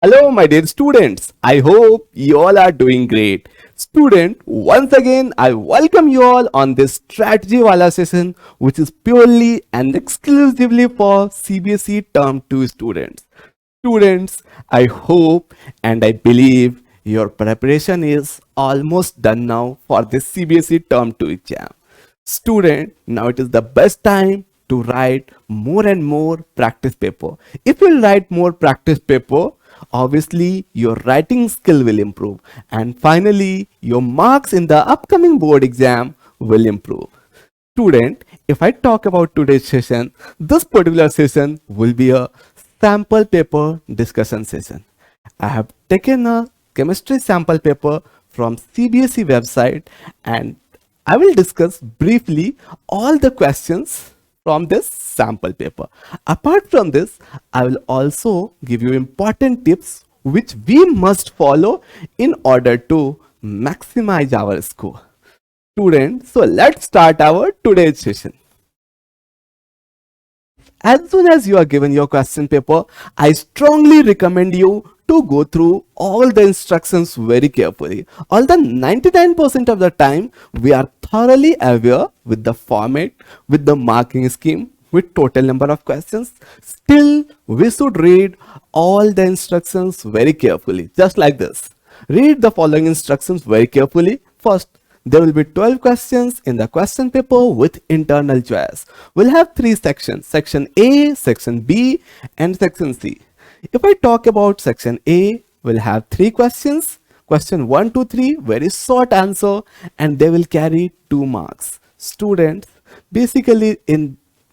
Hello, my dear students. I hope you all are doing great. Student, once again, I welcome you all on this strategy wala session, which is purely and exclusively for CBSE Term 2 students. Students, I hope and I believe your preparation is almost done now for this CBSE Term 2 exam. Student, now it is the best time to write more and more practice paper. If you write more practice paper, obviously your writing skill will improve, and finally your marks in the upcoming board exam will improve. Student, if I talk about today's session, this particular session will be a sample paper discussion session. I have taken a chemistry sample paper from CBSE website, and I will discuss briefly all the questions from this sample paper. Apart from this, I will also give you important tips which we must follow in order to maximize our score. Students, so let's start our today's session. As soon as you are given your question paper, I strongly recommend you to go through all the instructions very carefully. Although 99% of the time we are thoroughly aware with the format, with the marking scheme, with total number of questions, still we should read all the instructions very carefully, just like this. Read the following instructions very carefully. First, there will be 12 questions in the question paper with internal choice. We'll have three sections, section A, section B, and section C. If I talk about section A, we'll have three questions. Question 1 to 3, very short answer, and they will carry 2 marks. Students, basically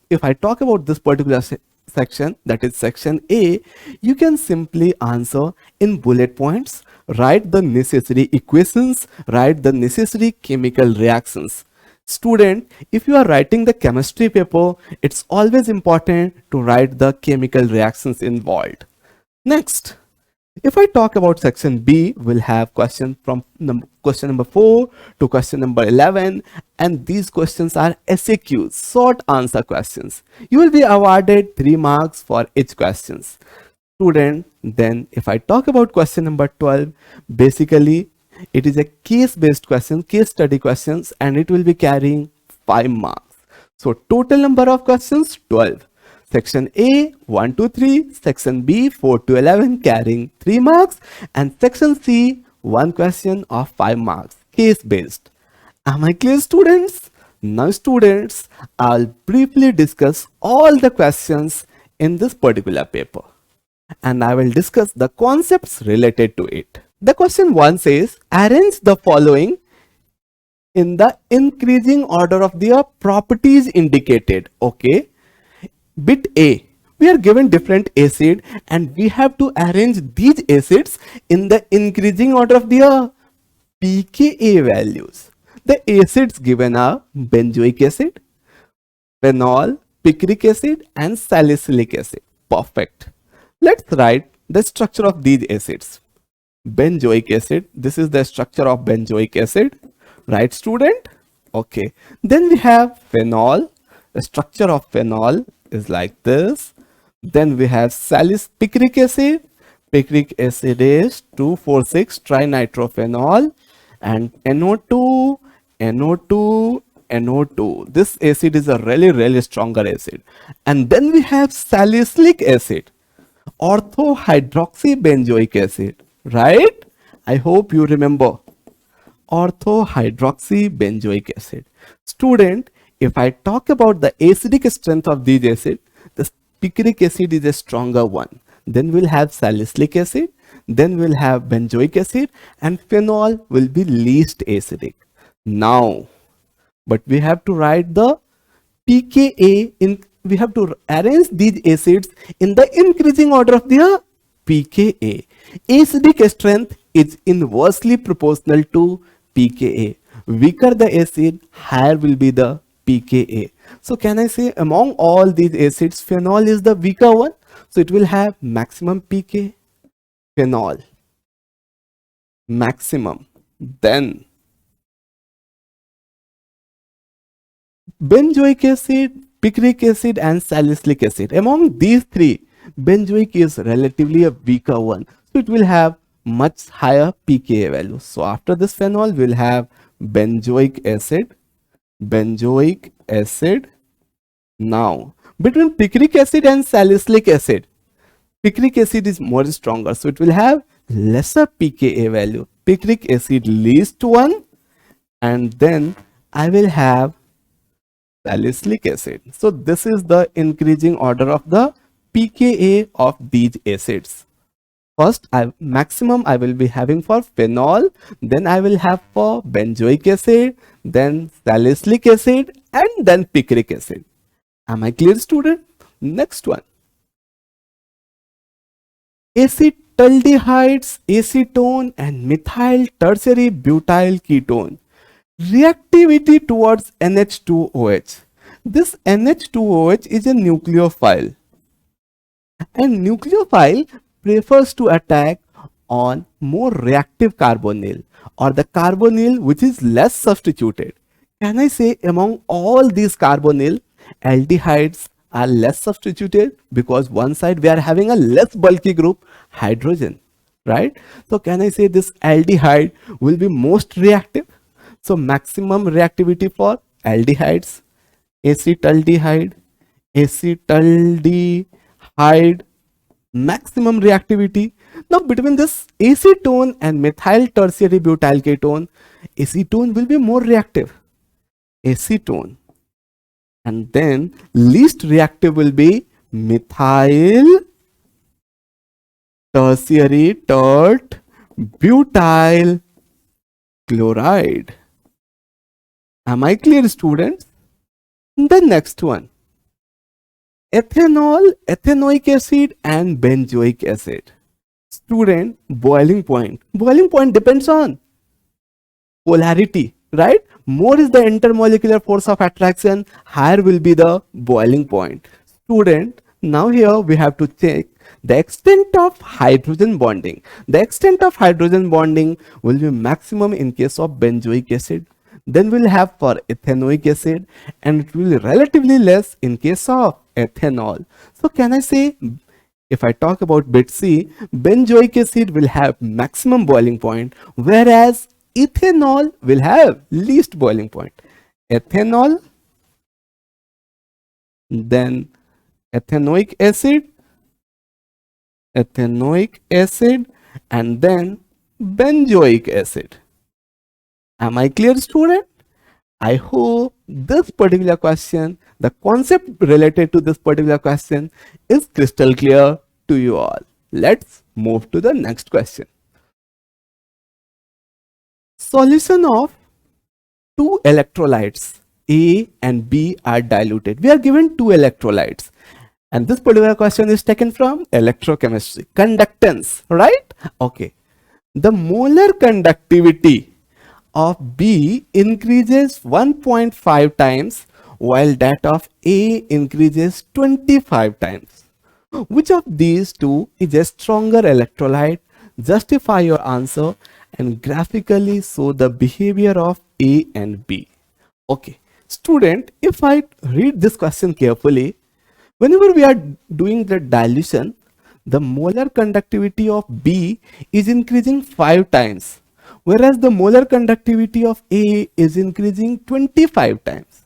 if I talk about this particular section, that is section A, you can simply answer in bullet points, write the necessary equations, write the necessary chemical reactions. Student, if you are writing the chemistry paper, it's always important to write the chemical reactions involved. Next, if I talk about section B, we'll have questions from question number 4 to question number 11, and these questions are SAQs, short answer questions. You will be awarded 3 marks for each questions. Student, then if I talk about question number 12, basically it is a case based question, case study questions, and it will be carrying 5 marks. So total number of questions 12. Section A 1 to 3, section B 4 to 11 carrying 3 marks, and section C 1 question of 5 marks, case based. Am I clear, students? Now students, I'll briefly discuss all the questions in this particular paper, and I will discuss the concepts related to it. The question 1 says, arrange the following in the increasing order of their properties indicated. Okay. Bit A, we are given different acid and we have to arrange these acids in the increasing order of their pKa values. The acids given are benzoic acid, phenol, picric acid, and salicylic acid. Perfect. Let's write the structure of these acids. Benzoic acid, this is the structure of benzoic acid. Right, student? Okay. Then we have phenol. The structure of phenol is like this. Then we have picric acid. Picric acid is 2,4,6 trinitrophenol, and NO2, NO2, NO2. This acid is a really stronger acid. And then we have salicylic acid, orthohydroxybenzoic acid, right? I hope you remember orthohydroxybenzoic acid. Student, if I talk about the acidic strength of these acids, the picric acid is a stronger one. Then we'll have salicylic acid, then we'll have benzoic acid, and phenol will be least acidic. Now, but we have to write the pKa in, we have to arrange these acids in the increasing order of their pKa. Acidic strength is inversely proportional to pKa. Weaker the acid, higher will be the pKa. So can I say among all these acids, phenol is the weaker one? So it will have maximum pK. Phenol, maximum. Then benzoic acid, picric acid, and salicylic acid. Among these three, benzoic is relatively a weaker one. So it will have much higher pKa value. So after this phenol, we'll have benzoic acid, benzoic acid. Now, between picric acid and salicylic acid, picric acid is more stronger, so it will have lesser pKa value. Picric acid least one, and then I will have salicylic acid. So this is the increasing order of the pKa of these acids. First, maximum I will be having for phenol, then I will have for benzoic acid, then salicylic acid, and then picric acid. Am I clear, student? Next one. Acetaldehydes, acetone, and methyl tertiary butyl ketone. Reactivity towards NH2OH. This NH2OH is a nucleophile, and nucleophile prefers to attack on more reactive carbonyl, or the carbonyl which is less substituted. Can I say among all these carbonyl, aldehydes are less substituted, because one side we are having a less bulky group, hydrogen, right? So can I say this aldehyde will be most reactive? So maximum reactivity for aldehydes, acetaldehyde, acetaldehyde, maximum reactivity. Now between this acetone and methyl tertiary butyl ketone, acetone will be more reactive, acetone, and then least reactive will be methyl tertiary butyl chloride. Am I clear, students? The next one, ethanol, ethanoic acid, and benzoic acid. Student, boiling point. Boiling point depends on polarity, right? More is the intermolecular force of attraction, higher will be the boiling point. Student, now here we have to check the extent of hydrogen bonding. The extent of hydrogen bonding will be maximum in case of benzoic acid. Then we'll have for ethanoic acid, and it will be relatively less in case of ethanol. So can I say, if I talk about bit C, benzoic acid will have maximum boiling point, whereas ethanol will have least boiling point. Ethanol, then ethanoic acid, and then benzoic acid. Am I clear, student? I hope this particular question, the concept related to this particular question is crystal clear to you all. Let's move to the next question. Solution of two electrolytes A and B are diluted. We are given two electrolytes, and this particular question is taken from electrochemistry. Conductance, right? Okay. The molar conductivity of B increases 1.5 times, while that of A increases 25 times. Which of these two is a stronger electrolyte? Justify your answer and graphically show the behavior of A and B. Okay, student, if I read this question carefully, whenever we are doing the dilution, the molar conductivity of B is increasing 5 times, whereas the molar conductivity of A is increasing 25 times.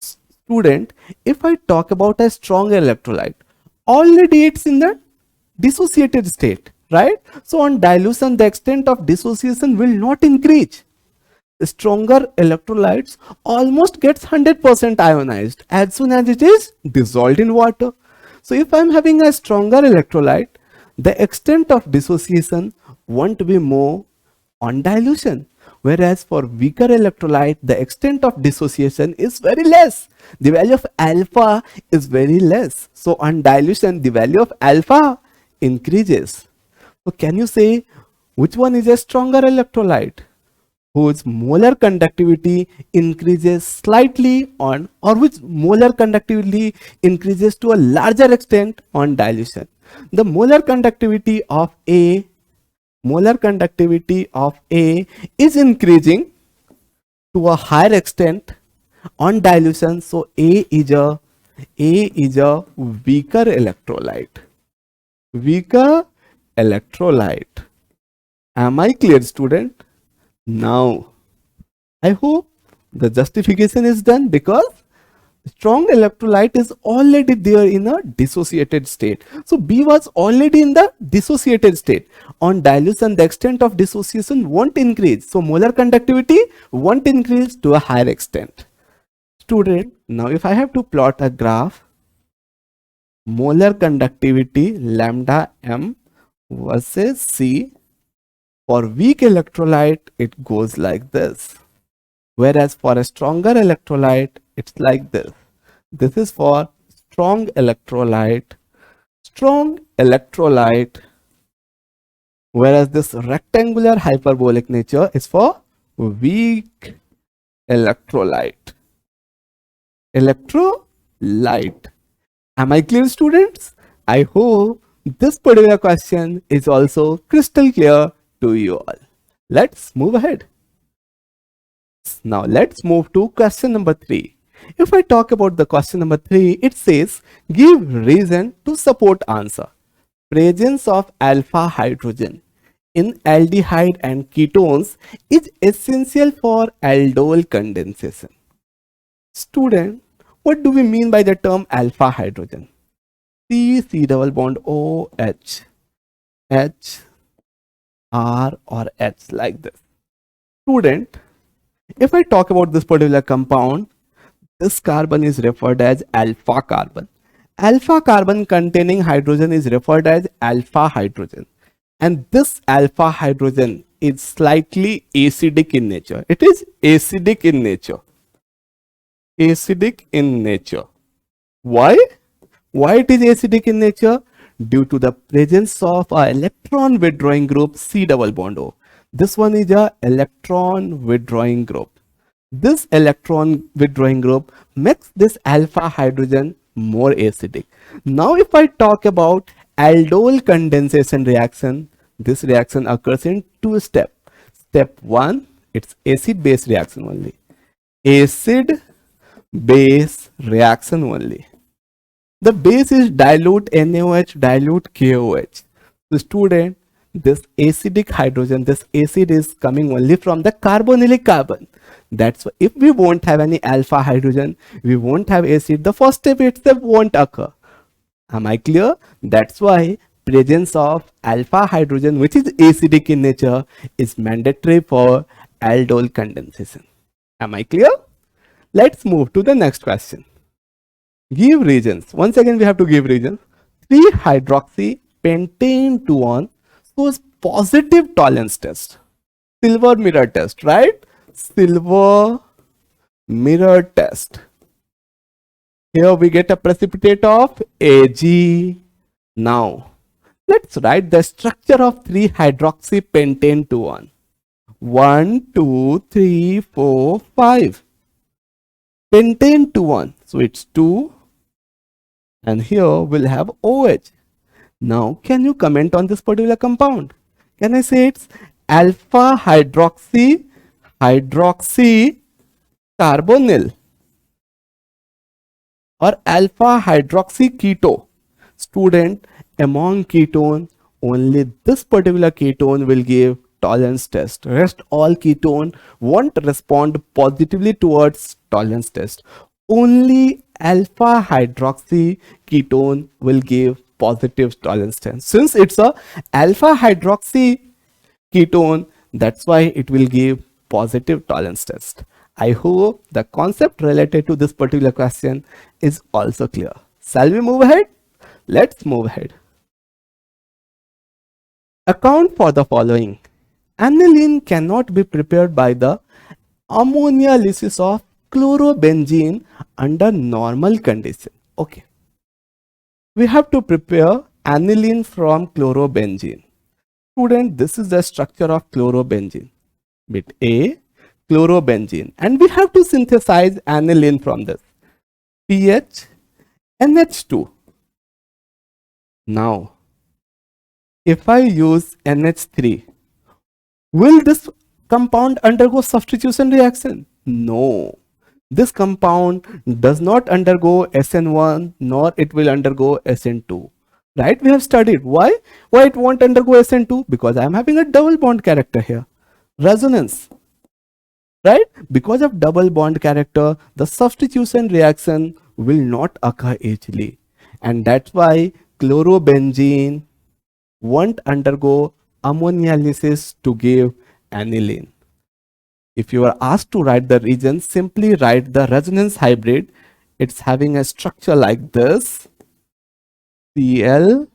Student, if I talk about a strong electrolyte, already it's in the dissociated state, right? So on dilution, the extent of dissociation will not increase. Stronger electrolytes almost gets 100% ionized as soon as it is dissolved in water. So if I'm having a stronger electrolyte, the extent of dissociation won't be more on dilution, whereas for weaker electrolyte, the extent of dissociation is very less. The value of alpha is very less. So on dilution, the value of alpha increases. So can you say which one is a stronger electrolyte, whose molar conductivity increases slightly on, or which molar conductivity increases to a larger extent on dilution? The molar conductivity of A is increasing to a higher extent on dilution, so A is a weaker electrolyte. Weaker electrolyte. Am I clear, student? Now, I hope the justification is done, because strong electrolyte is already there in a dissociated state. So B was already in the dissociated state. On dilution, the extent of dissociation won't increase. So molar conductivity won't increase to a higher extent. Student, now if I have to plot a graph, molar conductivity lambda m versus C, for weak electrolyte, it goes like this. Whereas for a stronger electrolyte, it's like this. This is for strong electrolyte, whereas this rectangular hyperbolic nature is for weak electrolyte. Am I clear, students? I hope this particular question is also crystal clear to you all. Let's move ahead. Now let's move to question number 3. If I talk about the question number 3, it says give reason to support answer. Presence of alpha hydrogen in aldehyde and ketones is essential for aldol condensation. Student, what do we mean by the term alpha hydrogen? C double bond OH, H, R or H, like this. Student, if I talk about this particular compound, this carbon is referred as alpha carbon. Alpha carbon containing hydrogen is referred as alpha hydrogen. And this alpha hydrogen is slightly acidic in nature. It is acidic in nature. Acidic in nature. Why? Why it is acidic in nature? Due to the presence of an electron withdrawing group C double bond O. This one is a electron withdrawing group. This electron withdrawing group makes this alpha hydrogen more acidic. Now if I talk about aldol condensation reaction, this reaction occurs in 2 steps. Step 1, it's acid base reaction only. Acid base reaction only. The base is dilute NaOH, dilute KOH. So student, this acidic hydrogen, this acid is coming only from the carbonylic carbon. That's why if we won't have any alpha hydrogen, we won't have acid, the first step itself won't occur. Am I clear? That's why presence of alpha hydrogen, which is acidic in nature, is mandatory for aldol condensation. Am I clear? Let's move to the next question. Give reasons. Once again, we have to give reasons. 3-hydroxy pentane 2-on shows positive tolerance test. Silver mirror test, right? Silver mirror test. Here we get a precipitate of Ag. Now, let's write the structure of 3-hydroxy pentane 2-on. 1, 2, 3, 4, 5. Pentane 2-on. So it's 2. And here we'll have OH. Now, can you comment on this particular compound? Can I say it's alpha hydroxy carbonyl or alpha hydroxy keto? Student, among ketone, only this particular ketone will give tolerance test. Rest all ketone won't respond positively towards tolerance test. Only alpha hydroxy ketone will give positive tolerance test. Since it's a alpha hydroxy ketone, that's why it will give positive tolerance test. I hope the concept related to this particular question is also clear. Shall we move ahead? Let's move ahead. Account for the following. Aniline cannot be prepared by the ammonialysis of chlorobenzene under normal condition. Okay. We have to prepare aniline from chlorobenzene. Student, this is the structure of chlorobenzene. Bit A, chlorobenzene. And we have to synthesize aniline from this. PH, NH2. Now, if I use NH3, will this compound undergo substitution reaction? No. This compound does not undergo SN1 nor it will undergo SN2. right? We have studied why it won't undergo SN2, because I am having a double bond character here. Resonance, right? Because of double bond character, the substitution reaction will not occur easily, and that's why chlorobenzene won't undergo ammonialysis to give aniline. If you are asked to write the region, simply write the resonance hybrid. It's having a structure like this: Cl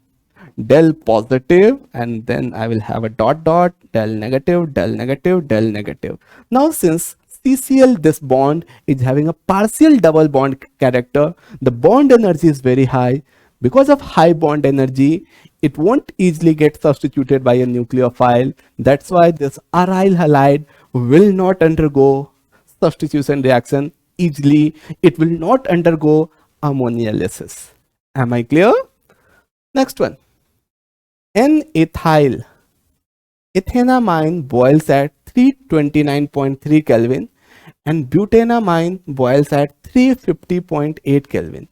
del positive, and then I will have a dot dot, del negative, del negative, del negative. Now since CCl, this bond is having a partial double bond character, the bond energy is very high. Because of high bond energy, it won't easily get substituted by a nucleophile. That's why this aryl halide will not undergo substitution reaction easily. It will not undergo ammonialysis. Am I clear? Next one. N-ethyl ethanamine boils at 329.3 Kelvin and butanamine boils at 350.8 Kelvin.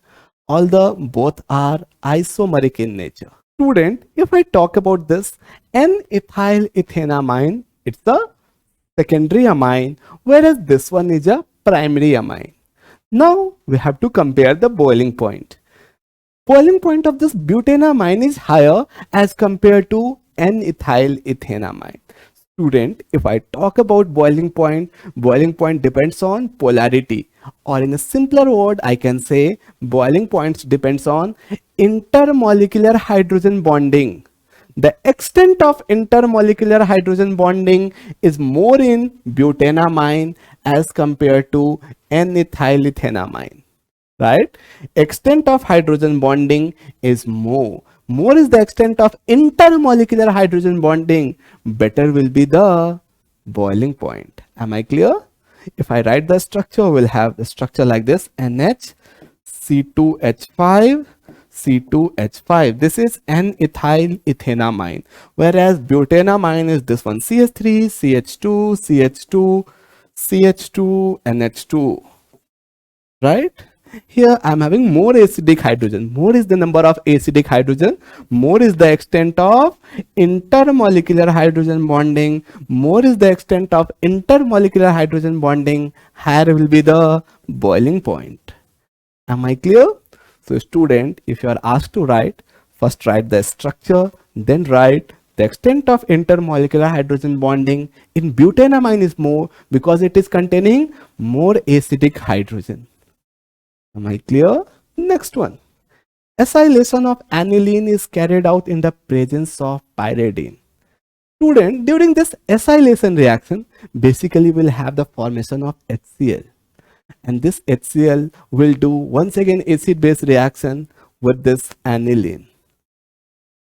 Although both are isomeric in nature. Student, if I talk about this N-ethyl ethanamine, it's the secondary amine, whereas this one is a primary amine. Now we have to compare the boiling point. Boiling point of this butanamine is higher as compared to N-ethyl ethanamine. Student, if I talk about boiling point depends on polarity, or in a simpler word I can say boiling points depends on intermolecular hydrogen bonding. The extent of intermolecular hydrogen bonding is more in butanamine as compared to N-ethyl ethanamine, right? Extent of hydrogen bonding is more is the extent of intermolecular hydrogen bonding, better will be the boiling point. Am I clear? If I write the structure, we'll have the structure like this: NH C2H5 C2H5. This is N-ethyl ethanamine, whereas butanamine is this one: CH3 CH2 CH2 CH2 NH2, right? Here I am having more acidic hydrogen. More is the number of acidic hydrogen, more is the extent of intermolecular hydrogen bonding, more is the extent of intermolecular hydrogen bonding, higher will be the boiling point. Am I clear? So student, if you are asked to write, first write the structure, then write the extent of intermolecular hydrogen bonding. In butanamine is more because it is containing more acidic hydrogen. Am I clear? Next one. Acylation of aniline is carried out in the presence of pyridine. Student, during this acylation reaction, basically we'll have the formation of HCl. And this HCl will do once again acid-base reaction with this aniline,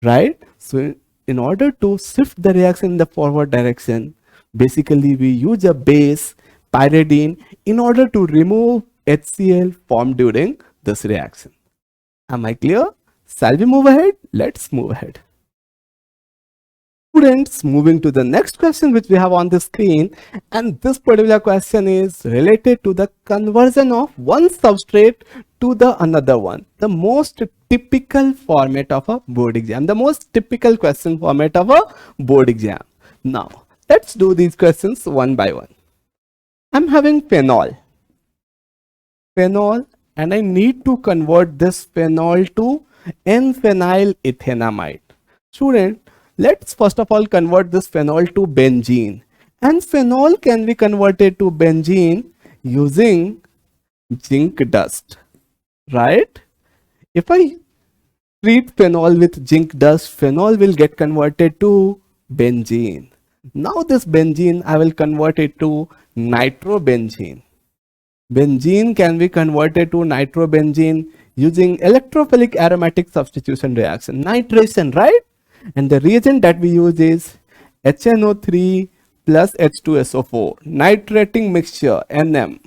right? So in order to shift the reaction in the forward direction, basically we use a base pyridine in order to remove HCl formed during this reaction. Am I clear? Shall we move ahead? Let's move ahead. Students, moving to the next question which we have on the screen, and this particular question is related to the conversion of one substrate to the another one. The most typical format of a board exam, the most typical question format of a board exam. Now, let's do these questions one by one. I'm having phenol, and I need to convert this phenol to N-phenyl ethanamide. Student, let's first of all convert this phenol to benzene, and phenol can be converted to benzene using zinc dust, right? If I treat phenol with zinc dust, phenol will get converted to benzene. Now this benzene I will convert it to nitrobenzene. Benzene can be converted to nitrobenzene using electrophilic aromatic substitution reaction, nitration, right? And the reagent that we use is HNO3 plus H2SO4, nitrating mixture, NM.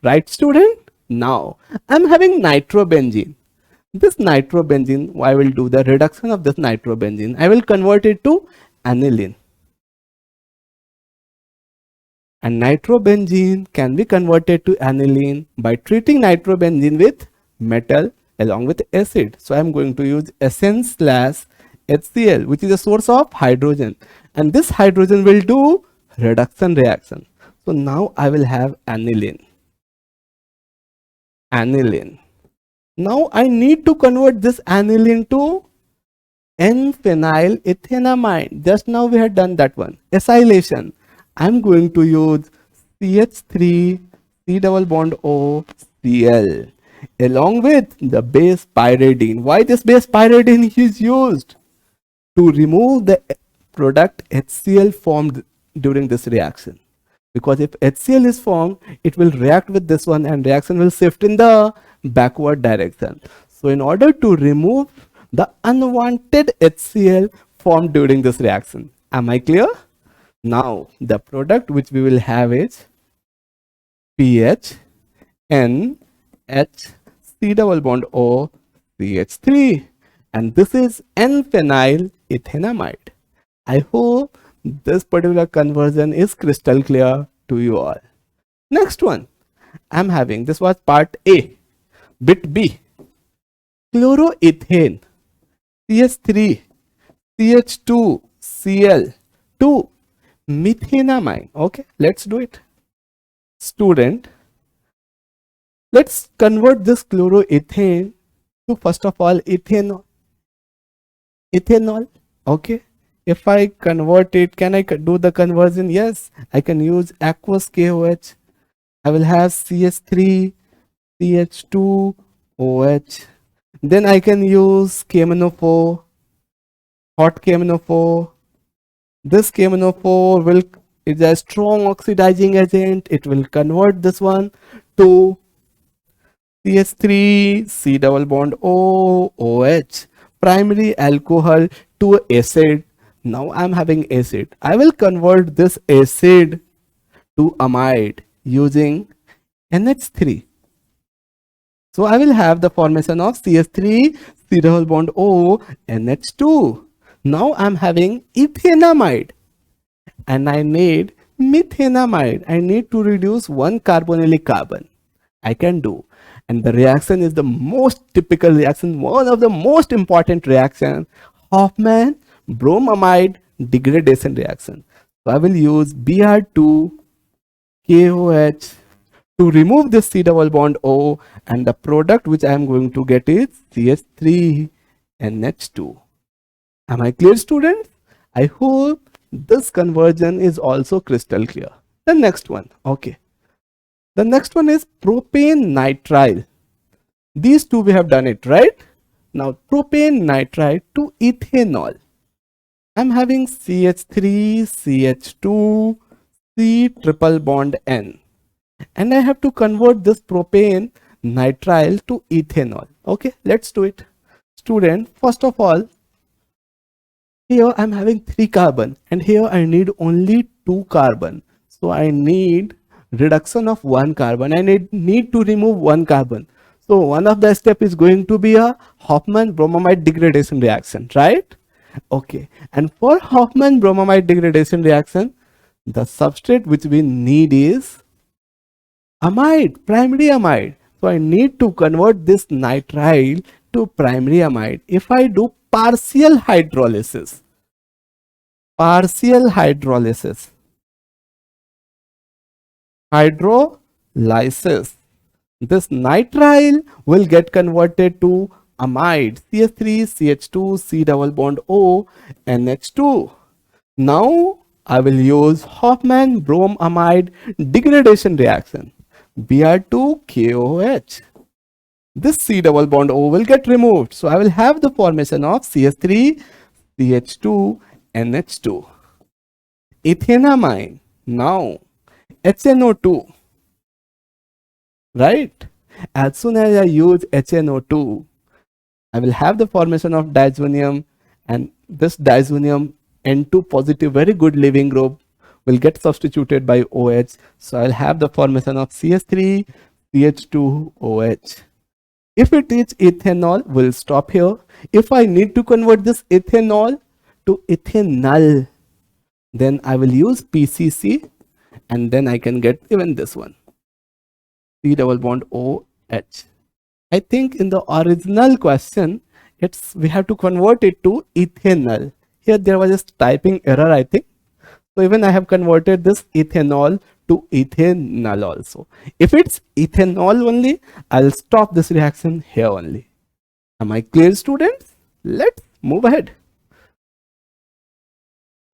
Right student? Now I'm having nitrobenzene. This nitrobenzene, I will do the reduction of this nitrobenzene. I will convert it to aniline. And nitrobenzene can be converted to aniline by treating nitrobenzene with metal along with acid. So I'm going to use SN slash HCl, which is a source of hydrogen, and this hydrogen will do reduction reaction. So now I will have aniline. Now I need to convert this aniline to N-phenyl ethanamide. Just now we had done that one. Acylation. I'm going to use CH3 C double bond O Cl along with the base pyridine. Why this base pyridine is used? To remove the product HCl formed during this reaction. Because if HCl is formed, it will react with this one and reaction will shift in the backward direction. So in order to remove the unwanted HCl formed during this reaction. Am I clear? Now the product which we will have is PH NH C double bond O CH3, and this is N-phenyl ethanamide. I hope this particular conversion is crystal clear to you all. Next one I'm having, this was part A. Bit B, chloroethane CH3 CH2 Cl2 methanamine. Okay, let's do it. Student, let's convert this chloroethane to first of all ethanol. Okay, if I convert it, can I do the conversion? Yes, I can use aqueous KOH. I will have CH3 CH2 OH. Then I can use KMNO4, hot KMNO4. This KMNO4 is a strong oxidizing agent. It will convert this one to CH3 C double bond O OH, primary alcohol to acid. Now I'm having acid. I will convert this acid to amide using NH3. So I will have the formation of CH3 C double bond O NH2. Now I'm having ethanamide and I need methanamide. I need to reduce one carbonylic carbon. I can do. And the reaction is the most typical reaction, one of the most important reaction, Hofmann bromamide degradation reaction. So I will use Br2 KOH to remove this C double bond O, and the product which I am going to get is CH3 NH2. Am I clear, students? I hope this conversion is also crystal clear. The next one, okay. The next one is propane nitrile. These two we have done it, right? Now propane nitride to ethanol. I'm having CH3 CH2 C triple bond N, and I have to convert this propane nitrile to ethanol. Okay, let's do it. Student, first of all, here I'm having 3 carbon and here I need only 2 carbon. So I need reduction of 1 carbon. I need to remove 1 carbon. So one of the step is going to be a Hofmann bromamide degradation reaction, right? Okay, and for Hofmann bromamide degradation reaction, the substrate which we need is amide, primary amide. So I need to convert this nitrile to primary amide. If I do partial hydrolysis, this nitrile will get converted to amide, CH3 CH2 C double bond O NH2. Now I will use Hofmann bromamide degradation reaction, Br2 KOH. This C double bond O will get removed. So I will have the formation of CH3 CH2 NH2. Ethanamine. Now HNO2. Right? As soon as I use HNO2, I will have the formation of diazonium, and this diazonium N2 positive, very good leaving group, will get substituted by OH. So I'll have the formation of CH3 CH2 OH. If it is ethanol, we'll stop here. If I need to convert this ethanol to ethanol, then I will use PCC, and then I can get even this one, C double bond OH. I think in the original question, we have to convert it to ethanol. Here there was just typing error, I think. So even I have converted this ethanol to ethanol also. If it's ethanol only, I'll stop this reaction here only. Am I clear, students? Let's move ahead.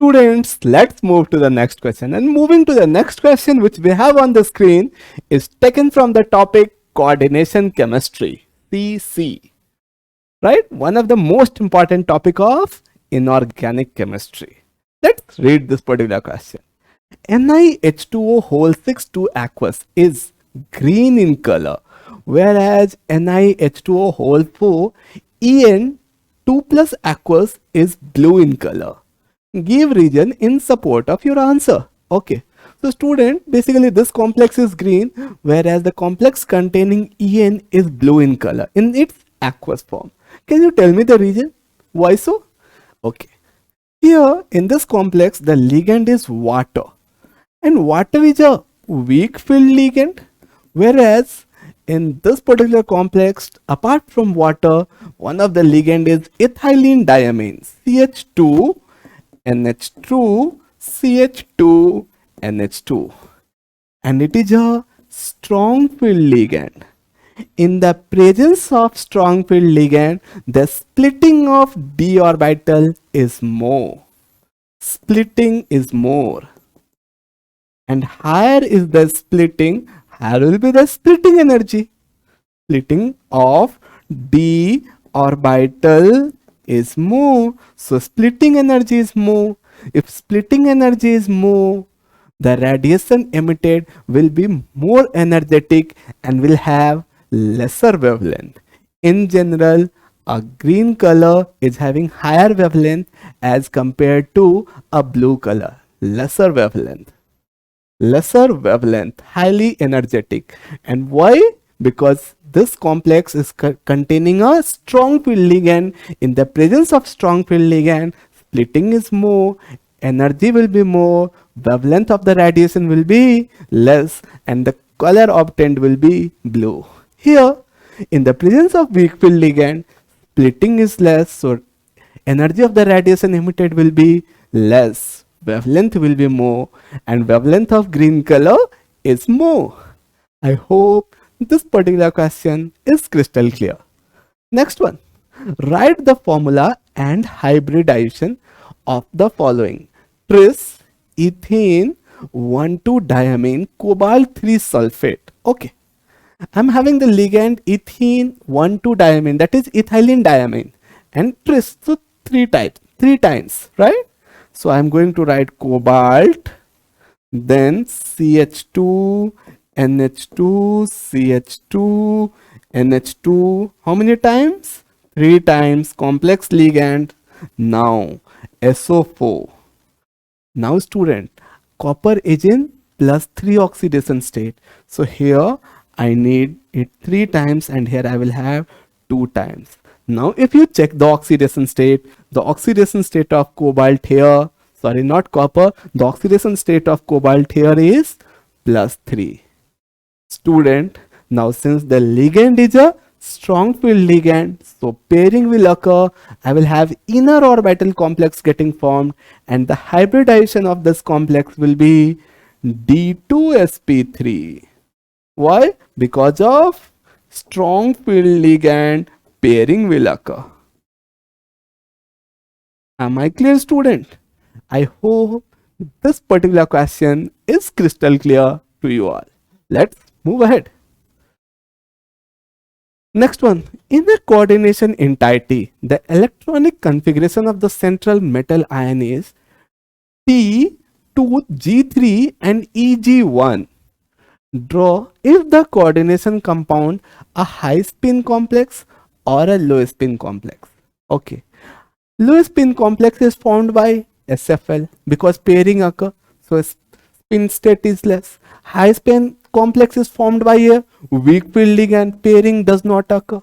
Students, let's move to the next question. And moving to the next question, which we have on the screen, is taken from the topic coordination chemistry, CC. Right? One of the most important topic of inorganic chemistry. Let's read this particular question. NiH2O whole 6,2 aqueous is green in color, whereas NiH2O whole 4 En2 plus aqueous is blue in color. Give reason in support of your answer. Okay. So student, basically this complex is green, whereas the complex containing En is blue in color in its aqueous form. Can you tell me the reason? Why so? Okay. Here in this complex, the ligand is water, and water is a weak field ligand, whereas in this particular complex, apart from water, one of the ligand is ethylene diamine, CH2 NH2 CH2 NH2, and it is a strong field ligand. In the presence of strong field ligand, the splitting of d orbital is more. Splitting is more. And higher is the splitting, higher will be the splitting energy. Splitting of d orbital is more. So splitting energy is more. If splitting energy is more, the radiation emitted will be more energetic and will have lesser wavelength. In general, a green color is having higher wavelength as compared to a blue color, lesser wavelength. Lesser wavelength, highly energetic. And why? Because this complex is containing a strong field ligand. In the presence of strong field ligand, splitting is more, energy will be more, wavelength of the radiation will be less, and the color obtained will be blue. Here, in the presence of weak field ligand, splitting is less, so energy of the radiation emitted will be less, wavelength will be more, and wavelength of green color is more. I hope this particular question is crystal clear. Next one. Write the formula and hybridization of the following: tris, ethane, 1,2-diamine, cobalt 3 sulfate. Okay. I'm having the ligand ethene 1,2-diamine, that is ethylene diamine, and tris, so three times, right? So I'm going to write cobalt, then CH2, NH2, CH2, NH2. How many times? 3 times. Complex ligand. Now SO4. Now student, copper is in +3 oxidation state. So here I need it 3 times, and here I will have 2 times. Now if you check the oxidation state of cobalt here, sorry, not copper, the oxidation state of cobalt here is +3. Student, now since the ligand is a strong field ligand, so pairing will occur. I will have inner orbital complex getting formed, and the hybridization of this complex will be D2sp3. Why? Because of strong field ligand, pairing will occur. Am I clear, student? I hope this particular question is crystal clear to you all. Let's move ahead. Next one. In the coordination entity, the electronic configuration of the central metal ion is T2G3 and EG1. Draw if the coordination compound a high spin complex or a low spin complex. Okay. Low spin complex is formed by SFL because pairing occur, so spin state is less. High spin complex is formed by a weak field ligand, pairing does not occur.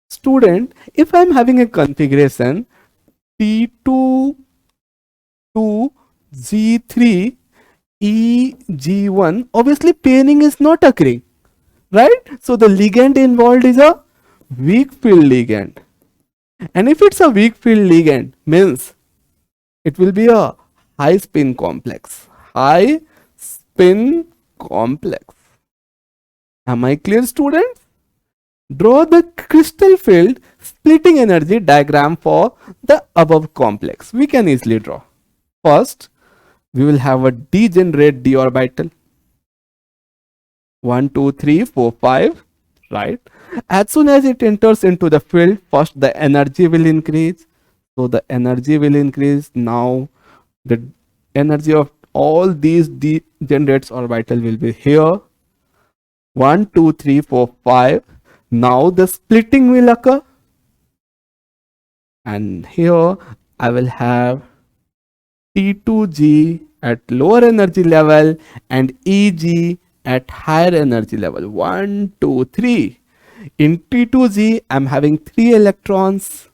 Student, if I am having a configuration T2 to G3 EG1, obviously pairing is not occurring, right? So the ligand involved is a weak field ligand. And if it's a weak field ligand, means it will be a high spin complex. High spin complex. Am I clear, students? Draw the crystal field splitting energy diagram for the above complex. We can easily draw. First, we will have a degenerate d orbital. 1, 2, 3, 4, 5. Right? As soon as it enters into the field, first the energy will increase. So the energy will increase. Now the energy of all these degenerates orbital will be here. 1, 2, 3, 4, 5. Now the splitting will occur. And here I will have T2G at lower energy level and EG at higher energy level. 1, 2, 3. In T2G, I'm having 3 electrons,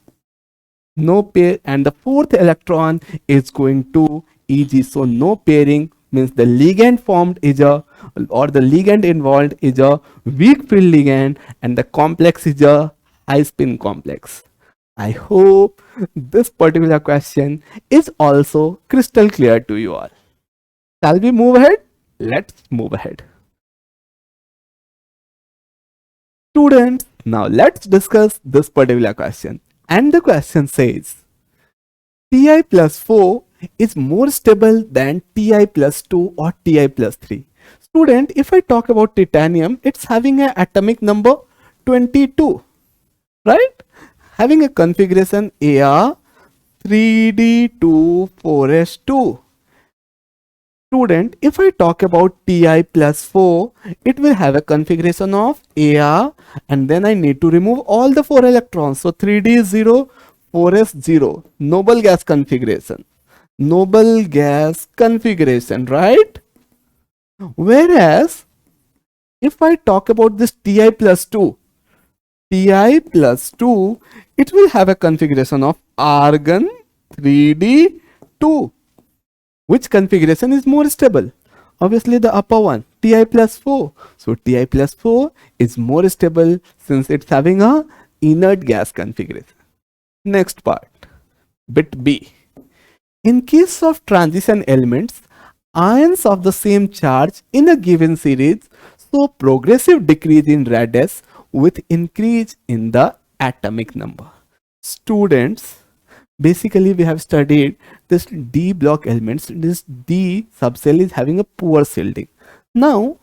no pair, and the 4th electron is going to EG. So no pairing, means the ligand formed is a, or the ligand involved is a weak field ligand, and the complex is a high spin complex. I hope this particular question is also crystal clear to you all. Shall we move ahead? Let's move ahead. Students, now let's discuss this particular question. And the question says, Ti plus 4 is more stable than Ti plus 2 or Ti plus 3. Student, if I talk about titanium, it's having an atomic number 22, right? Having a configuration AR 3D2 4s2. Student, if I talk about Ti plus 4, it will have a configuration of AR, and then I need to remove all the 4 electrons. So 3D is 0, 4s 0. Noble gas configuration. Noble gas configuration, right? Whereas, if I talk about this Ti plus 2, Ti plus 2, it will have a configuration of argon 3D2. Which configuration is more stable? Obviously the upper one, Ti plus 4. So Ti plus 4 is more stable since it's having a inert gas configuration. Next part, bit B. In case of transition elements, ions of the same charge in a given series show progressive decrease in radius with increase in the atomic number. Students, basically we have studied this D block elements. This D subcell is having a poor shielding. Now,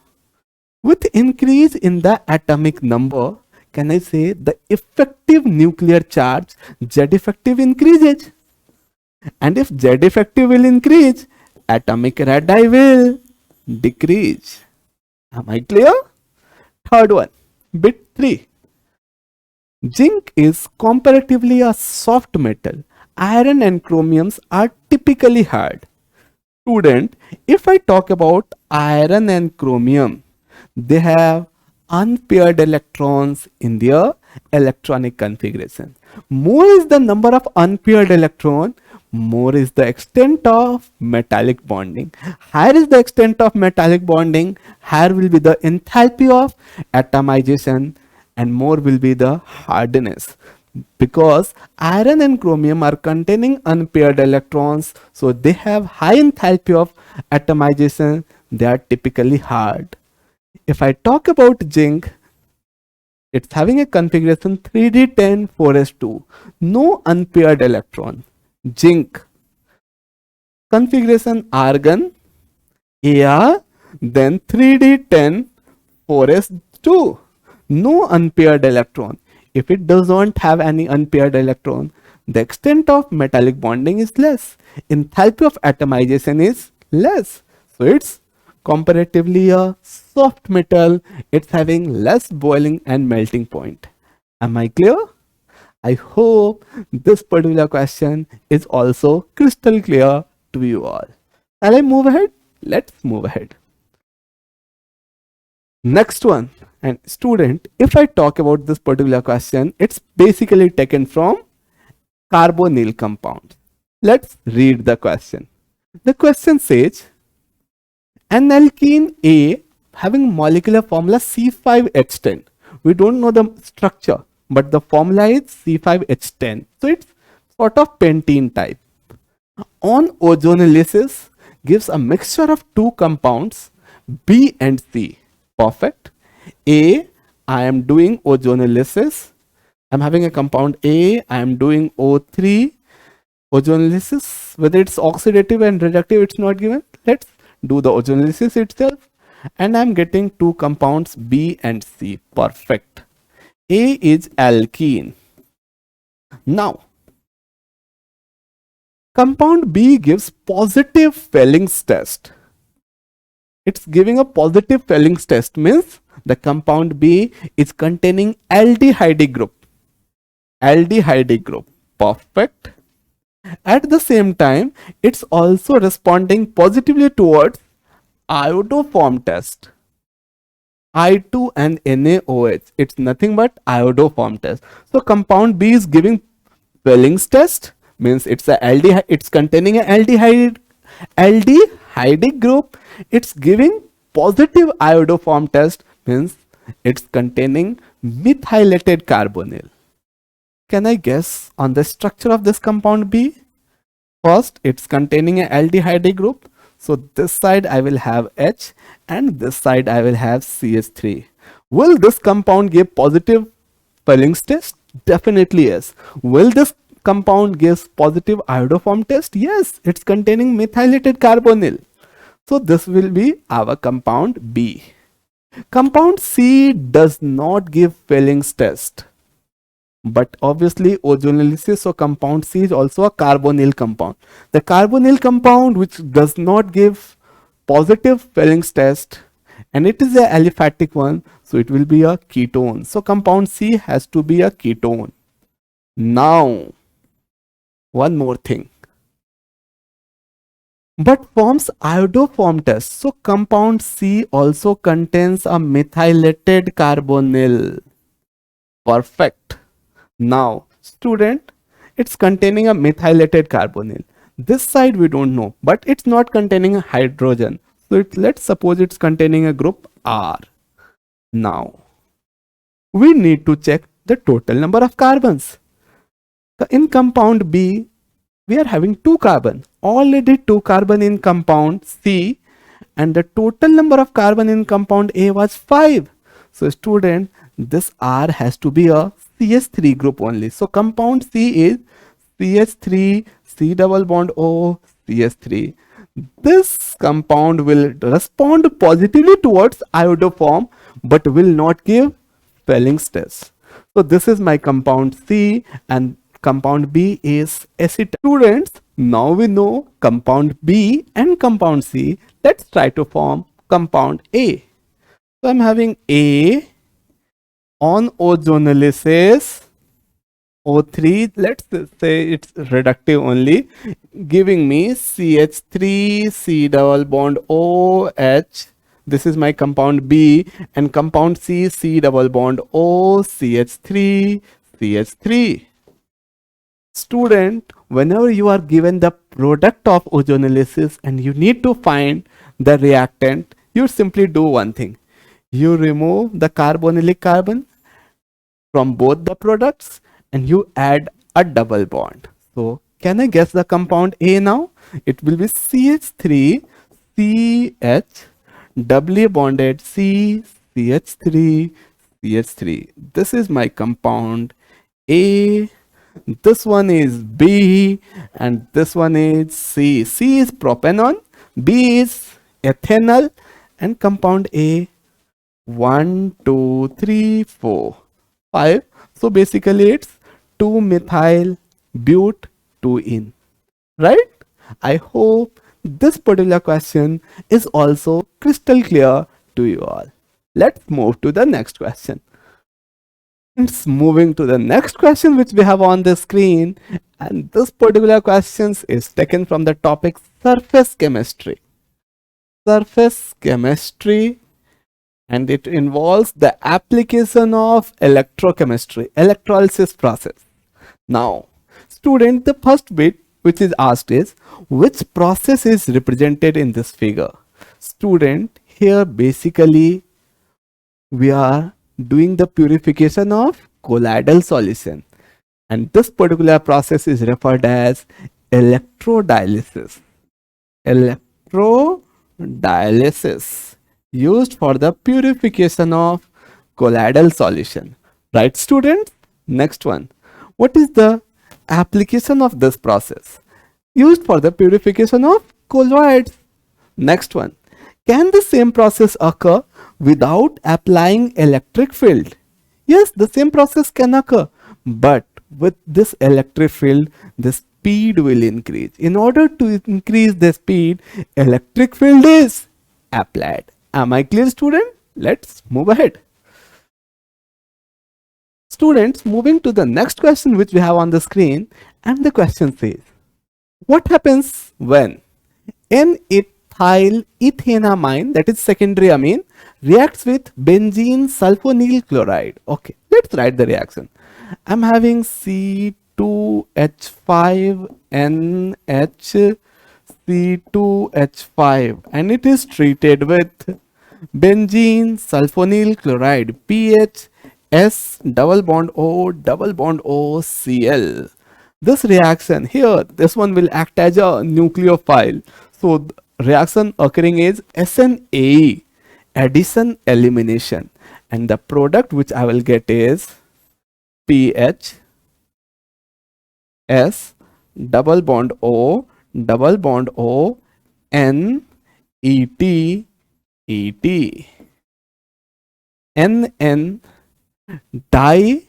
with increase in the atomic number, can I say the effective nuclear charge Z effective increases? And if Z effective will increase, atomic radii will decrease. Am I clear? Third one, bit 3. Zinc is comparatively a soft metal. Iron and chromiums are typically hard. Student, if I talk about iron and chromium, they have unpaired electrons in their electronic configuration. More is the number of unpaired electron, more is the extent of metallic bonding. Higher is the extent of metallic bonding, higher will be the enthalpy of atomization, and more will be the hardness. Because iron and chromium are containing unpaired electrons, so they have high enthalpy of atomization, they are typically hard. If I talk about zinc, it's having a configuration 3D10 4s2, no unpaired electron. Zinc configuration argon Ar, then 3D10 4s2, no unpaired electron. If it does not have any unpaired electron, the extent of metallic bonding is less. Enthalpy of atomization is less. So it's comparatively a soft metal. It's having less boiling and melting point. Am I clear? I hope this particular question is also crystal clear to you all. Shall I move ahead? Let's move ahead. Next one. And student, if I talk about this particular question, it's basically taken from carbonyl compound. Let's read the question. The question says, an alkene A having molecular formula C5H10. We don't know the structure. but the formula is C5H10. So it's sort of pentene type. On ozonolysis gives a mixture of two compounds B and C. Perfect. A, I am doing ozonolysis. I'm having a compound A, I am doing O3 ozonolysis. Whether it's oxidative and reductive, it's not given. Let's do the ozonolysis itself. And I'm getting two compounds B and C. Perfect. A is alkene. Now, compound B gives positive Felling's test. It's giving a positive Felling's test, means the compound B is containing aldehyde group. Aldehyde group. Perfect. At the same time, it's also responding positively towards iodoform test. I2 and NaOH. It's nothing but iodoform test. So compound B is giving Felling's test, means it's a aldehyde. It's containing an aldehyde group. It's giving positive iodoform test, means it's containing methylated carbonyl. Can I guess on the structure of this compound B? First, it's containing an aldehyde group. So this side I will have H and this side I will have CH3. Will this compound give positive Felling's test? Definitely yes. Will this compound give positive iodoform test? Yes, it's containing methylated carbonyl. So this will be our compound B. Compound C does not give Felling's test. But obviously ozonolysis, so compound C is also a carbonyl compound. The carbonyl compound which does not give positive Felling's test, and it is a aliphatic one, so it will be a ketone. So compound C has to be a ketone. Now, one more thing. But forms iodoform test. So compound C also contains a methylated carbonyl. Perfect. Now, student, it's containing a methylated carbonyl. This side we don't know, but it's not containing a hydrogen. So let's suppose it's containing a group R. Now, we need to check the total number of carbons. In compound B, we are having 2 carbon. Already 2 carbon in compound C, and the total number of carbon in compound A was 5. So student, this R has to be a CH3 group only. So compound C is CH3, C double bond O, CH3. This compound will respond positively towards iodoform but will not give Felling's test. So this is my compound C, and compound B is acetate. Students, now we know compound B and compound C. Let's try to form compound A. So I'm having A on ozonolysis, O3, let's say it's reductive only, giving me CH3, C double bond OH. This is my compound B, and compound C, C double bond O, CH3, CH3. Student, whenever you are given the product of ozonolysis and you need to find the reactant, you simply do one thing. You remove the carbonylic carbon from both the products and you add a double bond. So can I guess the compound A now? It will be CH3, CH, doubly bonded C, CH3, CH3. This is my compound A. This one is B and this one is C. C is propanol, B is ethanol, and compound A 1, 2, 3, 4, 5. So basically it's 2-methyl but 2-ene, right? I hope this particular question is also crystal clear to you all. Let's move to the next question. It's moving to the next question which we have on the screen, and this particular question is taken from the topic surface chemistry. Surface chemistry, and it involves the application of electrochemistry, electrolysis process. Now, student, the first bit which is asked is, which process is represented in this figure? Student, here basically we are doing the purification of colloidal solution. And this particular process is referred as electrodialysis. Electrodialysis, used for the purification of colloidal solution. Right, students? Next one. What is the application of this process? Used for the purification of colloids. Next one. Can the same process occur without applying electric field? Yes, the same process can occur, but with this electric field, the speed will increase. In order to increase the speed, electric field is applied. Am I clear, student? Let's move ahead. Students, moving to the next question which we have on the screen, and the question says, what happens when N-ethyl ethanamine, that is secondary amine, reacts with benzene sulfonyl chloride? Okay, let's write the reaction. I'm having C2H5NH C2H5 and it is treated with benzene sulfonyl chloride pH S double bond O Cl. This reaction here, this one will act as a nucleophile. So the reaction occurring is SNAE, addition elimination, and the product which I will get is pH S double bond O N E T NN diethyl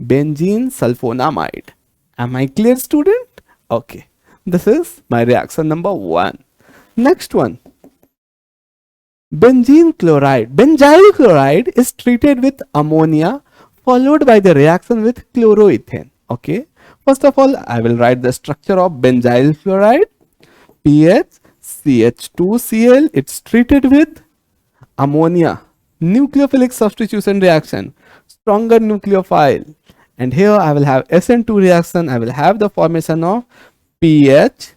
benzene sulfonamide. Am I clear, student? Okay, this is my reaction number 1. Next one, benzyl chloride is treated with ammonia followed by the reaction with chloroethane. Okay, first of all, I will write the structure of benzyl chloride. pH CH2Cl, it's treated with ammonia, nucleophilic substitution reaction, stronger nucleophile, and here I will have SN2 reaction. I will have the formation of pH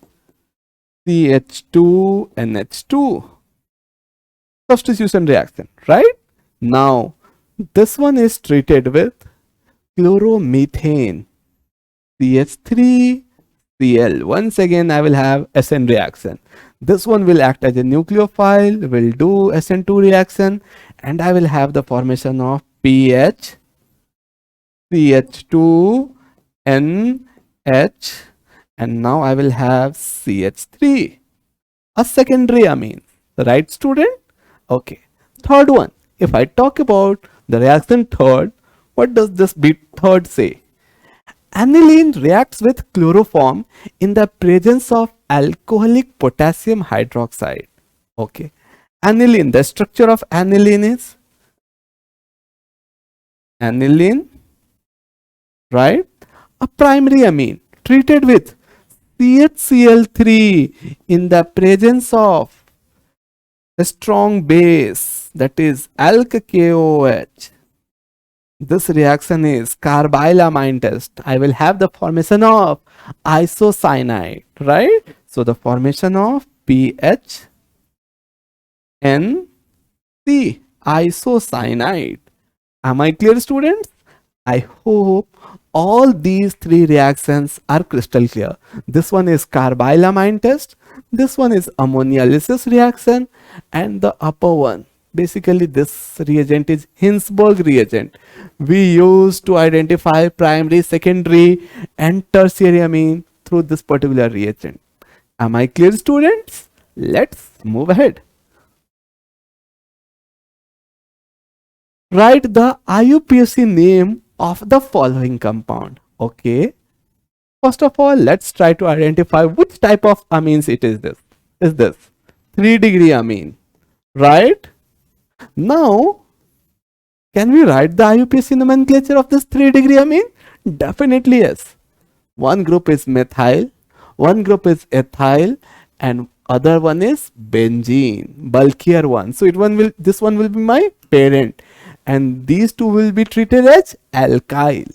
CH2NH2, substitution reaction. Right now this one is treated with chloromethane CH3Cl. Once again I will have SN reaction. This one will act as a nucleophile, will do SN2 reaction, and I will have the formation of pH CH2NH, and now I will have CH3, a secondary amine. Right, student? Okay. Third one, if I talk about the reaction third, what does this bit third say? Aniline reacts with chloroform in the presence of alcoholic potassium hydroxide. Okay, aniline, the structure of aniline is aniline, right? A primary amine treated with CHCl3 in the presence of a strong base, that is alk-KOH. This reaction is carbylamine test. I will have the formation of isocyanide, right? So the formation of PHNC, isocyanide. Am I clear, students? I hope all these three reactions are crystal clear. This one is carbylamine test, this one is ammonialysis reaction, and the upper one, basically this reagent is Hinsberg reagent. We use to identify primary, secondary and tertiary amine through this particular reagent. Am I clear, students? Let's move ahead. Write the IUPAC name of the following compound. Okay, first of all, let's try to identify which type of amines it is. This 3-degree amine, right? Now can we write the IUPAC nomenclature of this 3-degree amine? Definitely yes. One group is methyl, one group is ethyl, and other one is benzene, bulkier one. So this one will be my parent, and these two will be treated as alkyl.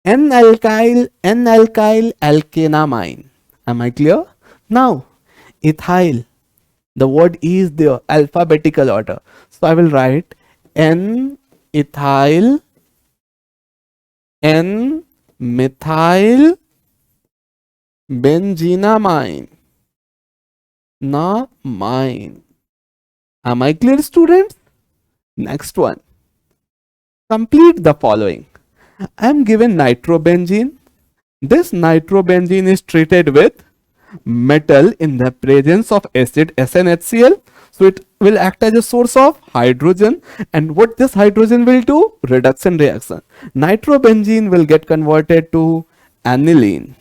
N-alkyl alkanamine. Am I clear? Now ethyl, the word is the alphabetical order, so I will write N ethyl N methyl benzenamine. Mine. Am I clear, students? Next one. Complete the following. I am given nitrobenzene. This nitrobenzene is treated with metal in the presence of acid SnHCl. So it will act as a source of hydrogen, and what this hydrogen will do? Reduction reaction. Nitrobenzene will get converted to aniline,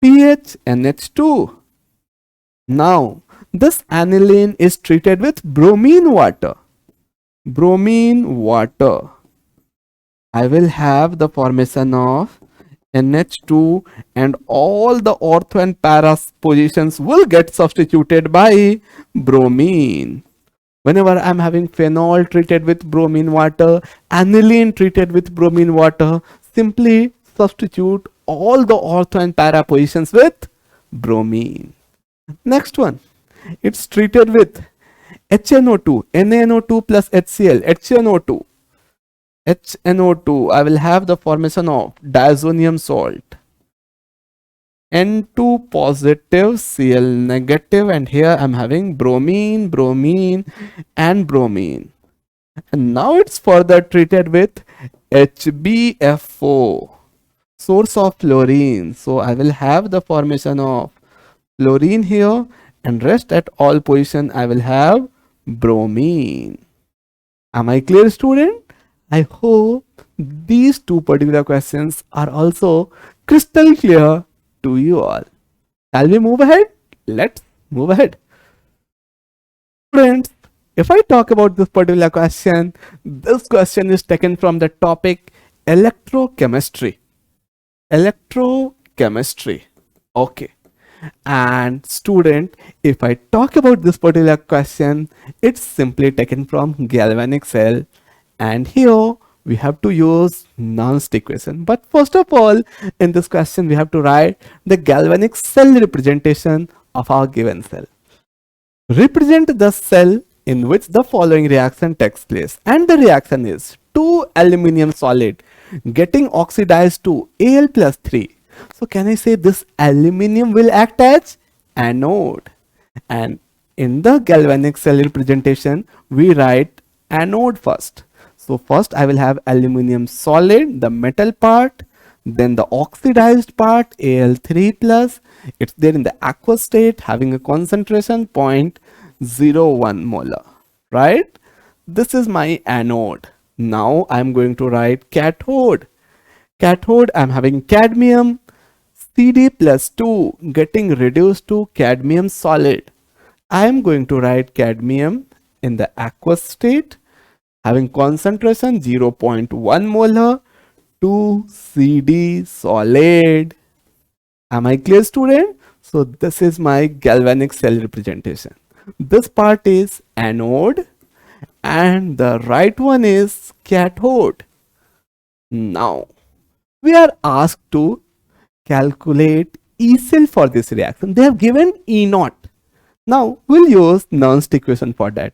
pH NH2. Now this aniline is treated with bromine water. I will have the formation of NH2, and all the ortho and para positions will get substituted by bromine. Whenever I am having phenol treated with bromine water, aniline treated with bromine water, simply substitute all the ortho and para positions with bromine. Next one, it's treated with HNO2, NaNO2 plus HCl, HNO2, I will have the formation of diazonium salt, N2 positive, Cl negative, and here I'm having bromine, and bromine. And now it's further treated with HbFO, source of fluorine. So I will have the formation of fluorine here, and rest at all position I will have bromine. Am I clear, student? I hope these two particular questions are also crystal clear to you all. Shall we move ahead? Let's move ahead. Friends, if I talk about this particular question, this question is taken from the topic electrochemistry. Okay. And student, if I talk about this particular question, it's simply taken from galvanic cell, and here we have to use Nernst equation. But first of all, in this question we have to write the galvanic cell representation of our given cell. Represent the cell in which the following reaction takes place, and the reaction is 2 aluminium solid getting oxidized to Al plus 3. So can I say this aluminium will act as anode? And in the galvanic cell representation, we write anode first. So first I will have aluminium solid, the metal part, then the oxidized part, Al3 plus. It's there in the aqueous state, having a concentration 0.01 molar, right? This is my anode. Now I'm going to write cathode. I'm having cadmium, Cd plus 2 getting reduced to cadmium solid. I am going to write cadmium in the aqueous state, having concentration 0.1 molar, to Cd solid. Am I clear, student? So this is my galvanic cell representation. This part is anode and the right one is cathode. Now we are asked to calculate E cell for this reaction. They have given E naught. Now we'll use Nernst equation for that.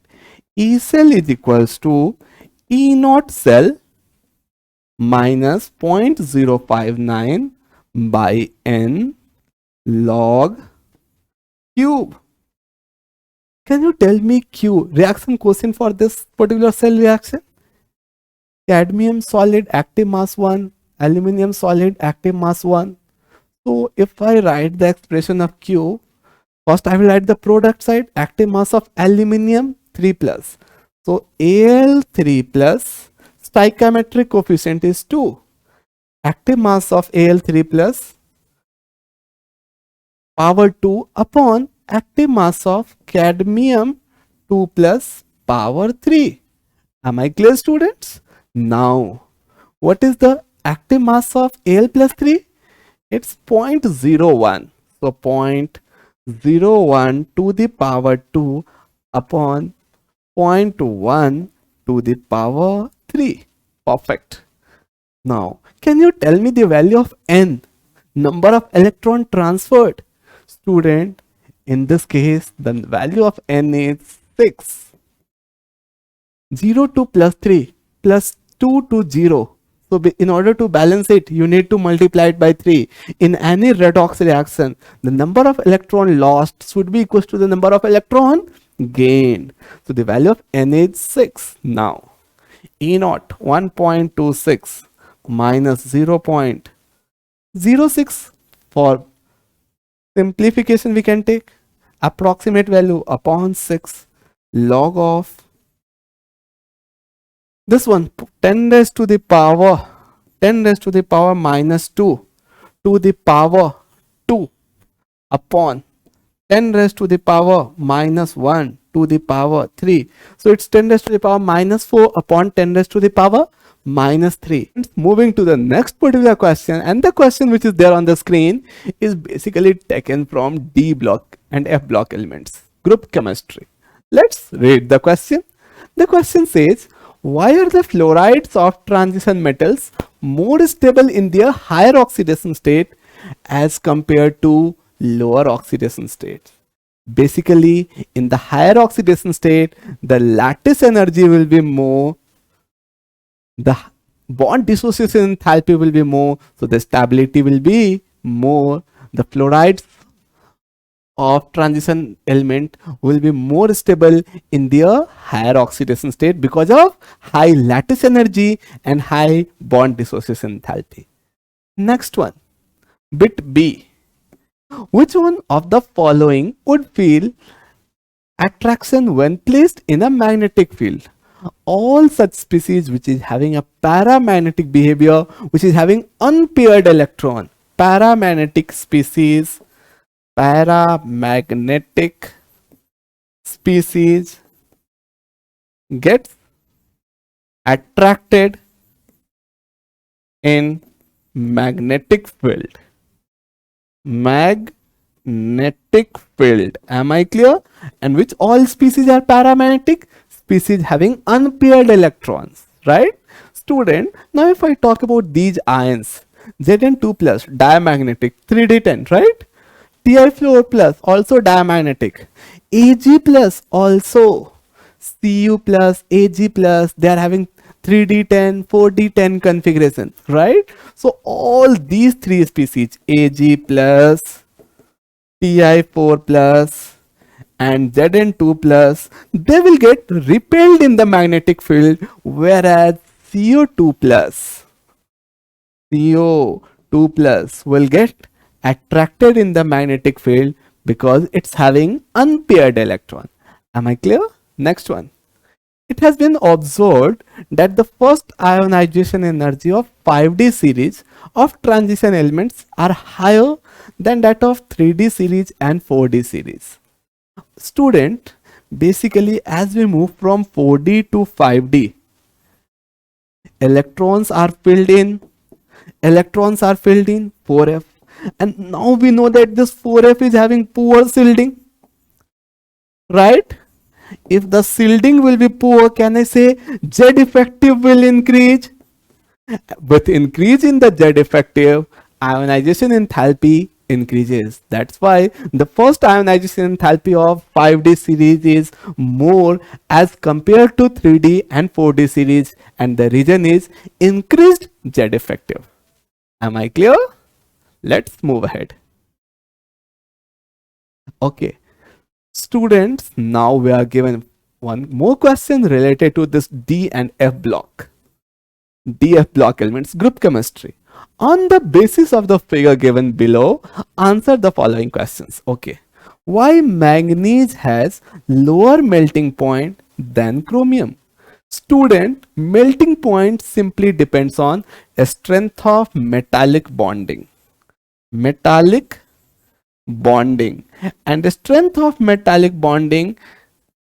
E cell is equals to E naught cell minus 0.059 by N log cube. Can you tell me Q, reaction quotient for this particular cell reaction? Cadmium solid active mass 1, aluminium solid active mass 1. So if I write the expression of Q, first I will write the product side, active mass of aluminium 3 plus. So Al3 plus, stoichiometric coefficient is 2. Active mass of Al3 plus power 2 upon active mass of cadmium 2 plus power 3. Am I clear, students? Now, what is the active mass of Al plus 3? It's 0.01. So 0.01 to the power 2 upon 0.1 to the power 3. Perfect. Now, can you tell me the value of N, number of electron transferred? Student, in this case, the value of N is 6. 0 2 plus 3. plus 2 to 0. So in order to balance it, you need to multiply it by 3. In any redox reaction, the number of electron lost should be equal to the number of electron gained. So the value of N is 6. Now, E naught 1.26 minus 0.06. For simplification, we can take approximate value upon 6 log of this one, 10 raised to the power minus 2 to the power 2 upon 10 raised to the power minus 1 to the power 3. So it's 10 raised to the power minus 4 upon 10 raised to the power minus 3. Moving to the next particular question, and the question which is there on the screen is basically taken from D block and F block elements, group chemistry. Let's read the question. The question says, why are the fluorides of transition metals more stable in their higher oxidation state as compared to lower oxidation state? Basically, in the higher oxidation state, the lattice energy will be more, the bond dissociation enthalpy will be more, so the stability will be more. The fluorides of transition element will be more stable in their higher oxidation state because of high lattice energy and high bond dissociation enthalpy. Next one, bit B. Which one of the following would feel attraction when placed in a magnetic field? All such species which is having a paramagnetic behavior, which is having unpaired electron, paramagnetic species gets attracted in magnetic field. Am I clear? And which all species are paramagnetic? Species having unpaired electrons, right? Student, now if I talk about these ions, Zn2 plus diamagnetic, 3d10, right? Ti4 plus also diamagnetic, Ag plus also, Cu plus, Ag plus, they are having 3d10, 4d10 configuration, right? So all these three species, Ag plus, Ti4 plus and Zn2 plus, they will get repelled in the magnetic field, whereas CO2 plus will get attracted in the magnetic field because it's having unpaired electron. Am I clear? Next one. It has been observed that the first ionization energy of 5D series of transition elements are higher than that of 3D series and 4D series. Student, basically as we move from 4D to 5D, electrons are filled in 4f, and now we know that this 4f is having poor shielding, right? If the shielding will be poor, can I say Z effective will increase? With increase in the Z effective, ionization enthalpy increases. That's why the first ionization enthalpy of 5D series is more as compared to 3D and 4D series, and the reason is increased Z effective. Am I clear? Let's move ahead. Okay. Students, now we are given one more question related to this D and F block. DF block elements, group chemistry. On the basis of the figure given below, answer the following questions. Okay. Why manganese has lower melting point than chromium? Student, melting point simply depends on a strength of metallic bonding. And the strength of metallic bonding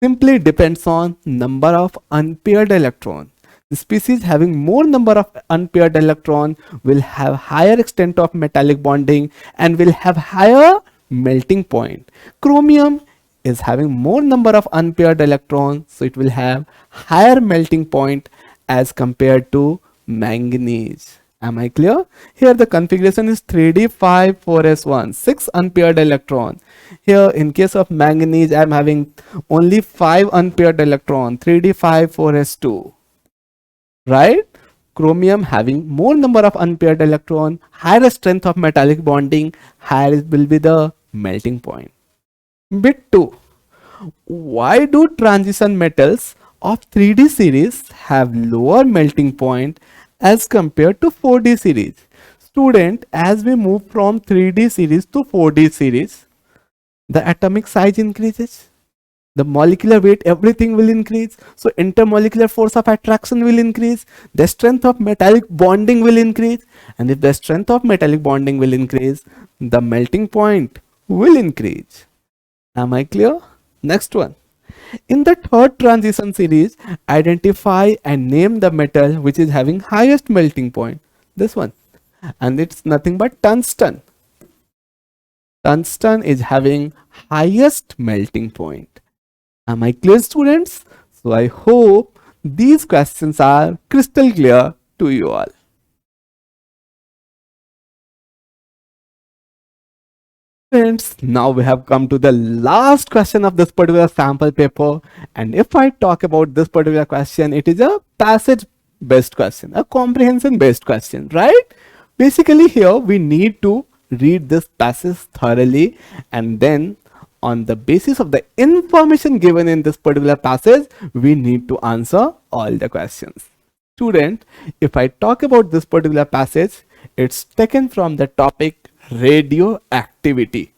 simply depends on number of unpaired electrons. The species having more number of unpaired electron will have higher extent of metallic bonding and will have higher melting point. Chromium is having more number of unpaired electrons, so it will have higher melting point as compared to manganese. Am I clear? Here the configuration is 3d5-4s1, 6 unpaired electron. Here in case of manganese, I am having only 5 unpaired electron, 3d5-4s2. right? Chromium having more number of unpaired electron, higher strength of metallic bonding, higher will be the melting point. Bit 2. Why do transition metals of 3D series have lower melting point as compared to 4D series? Student, as we move from 3D series to 4D series, the atomic size increases, the molecular weight, everything will increase. So intermolecular force of attraction will increase, the strength of metallic bonding will increase, and if the strength of metallic bonding will increase, the melting point will increase. Am I clear? Next one. In the third transition series, identify and name the metal which is having highest melting point. This one. And it's nothing but tungsten. Tungsten is having highest melting point. Am I clear, students? So I hope these questions are crystal clear to you all. Friends, now we have come to the last question of this particular sample paper. And if I talk about this particular question, it is a passage based question, a comprehension based question, right? Basically here we need to read this passage thoroughly, and then on the basis of the information given in this particular passage, we need to answer all the questions. Student, if I talk about this particular passage, it's taken from the topic radioactivity.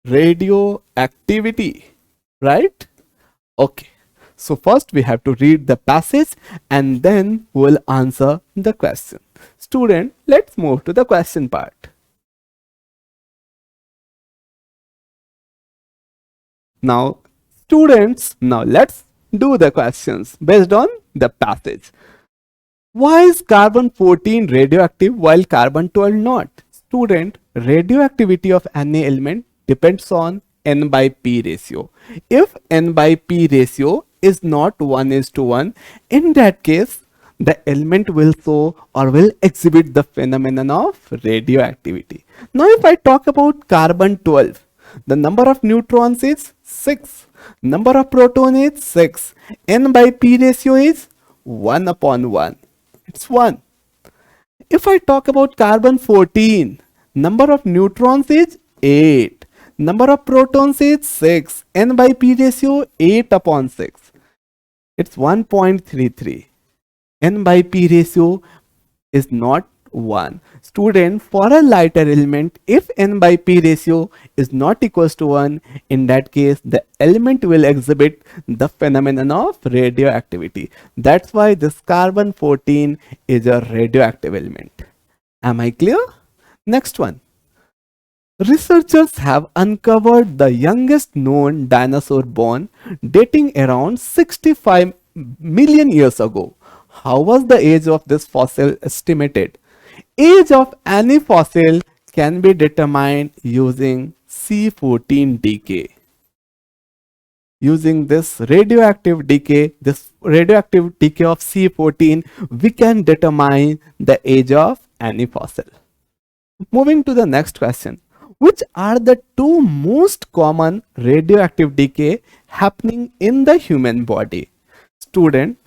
Radioactivity, right? Okay. So first we have to read the passage and then we'll answer the question. Student, let's move to the question part. Now, students, now let's do the questions based on the passage. Why is carbon 14 radioactive while carbon 12 not? Student, radioactivity of any element depends on N by P ratio. If N by P ratio is not 1:1, in that case, the element will show or will exhibit the phenomenon of radioactivity. Now, if I talk about carbon 12, the number of neutrons is 6, number of proton is 6, N by P ratio is 1/1. It's 1. If I talk about carbon 14, number of neutrons is 8, number of protons is 6, N by P ratio 8/6. It's 1.33. N by P ratio is not 1. Student, for a lighter element, if N by P ratio is not equals to 1, in that case, the element will exhibit the phenomenon of radioactivity. That's why this carbon 14 is a radioactive element. Am I clear? Next one. Researchers have uncovered the youngest known dinosaur bone dating around 65 million years ago. How was the age of this fossil estimated? Age of any fossil can be determined using C14 decay. Using this radioactive decay of C14, we can determine the age of any fossil. Moving to the next question. Which are the two most common radioactive decay happening in the human body? Student,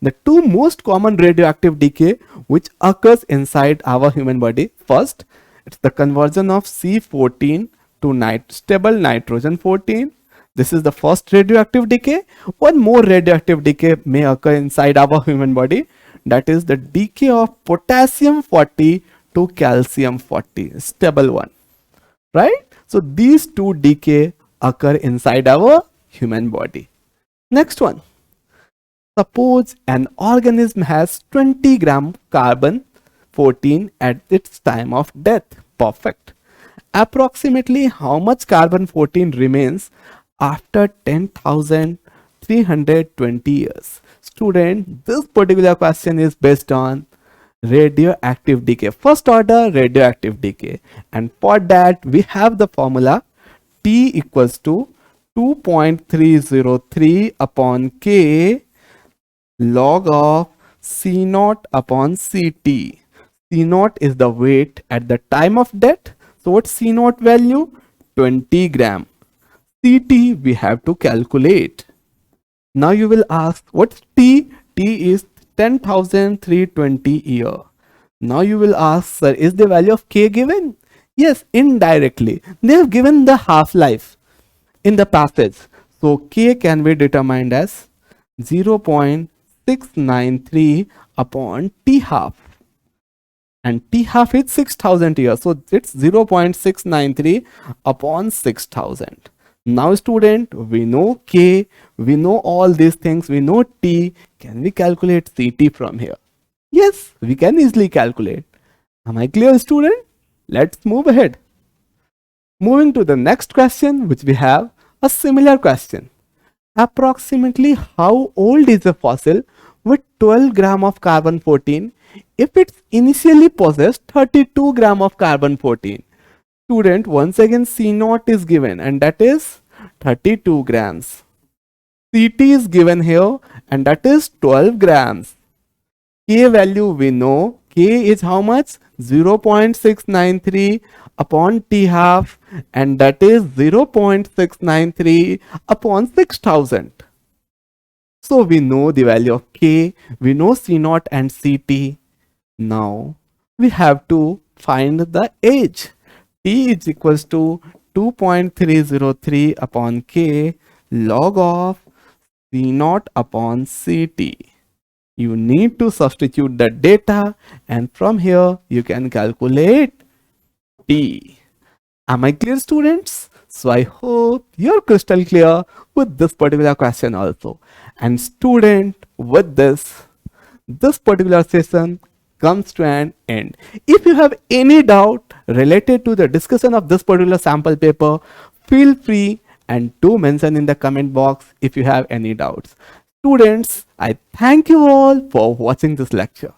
the two most common radioactive decay which occurs inside our human body. First, it's the conversion of C14 to stable nitrogen 14. This is the first radioactive decay. One more radioactive decay may occur inside our human body. That is the decay of potassium 40 to calcium 40, stable one. Right? So these two decay occur inside our human body. Next one. Suppose an organism has 20 gram carbon 14 at its time of death. Perfect. Approximately how much carbon 14 remains after 10,320 years? Student, this particular question is based on radioactive decay, first order radioactive decay, and for that we have the formula T equals to 2.303 upon K log of C naught upon Ct. C naught is the weight at the time of death. So what's C naught value? 20 gram. Ct we have to calculate. Now you will ask, what's T? T is 10,320 year. Now you will ask, sir, is the value of K given? Yes, indirectly. They have given the half-life in the passage. So K can be determined as 0.693 upon T half. And T half is 6,000 years. So it's 0.693 upon 6,000. Now student, we know K, we know all these things, we know T. Can we calculate CT from here? Yes, we can easily calculate. Am I clear, student? Let's move ahead. Moving to the next question, which we have a similar question. Approximately how old is a fossil with 12 gram of carbon 14 if it initially possessed 32 gram of carbon 14? Student, once again C0 is given and that is 32 grams. CT is given here and that is 12 grams. K value we know. K is how much? 0.693 upon T half and that is 0.693 upon 6,000. So we know the value of K, we know C0 and CT. Now we have to find the age. T is equals to 2.303 upon K log of C0 upon CT. You need to substitute the data and from here you can calculate T. Am I clear, students? So I hope you're crystal clear with this particular question also. And student, with this particular session comes to an end. If you have any doubt related to the discussion of this particular sample paper, feel free and do mention in the comment box if you have any doubts. Students, I thank you all for watching this lecture.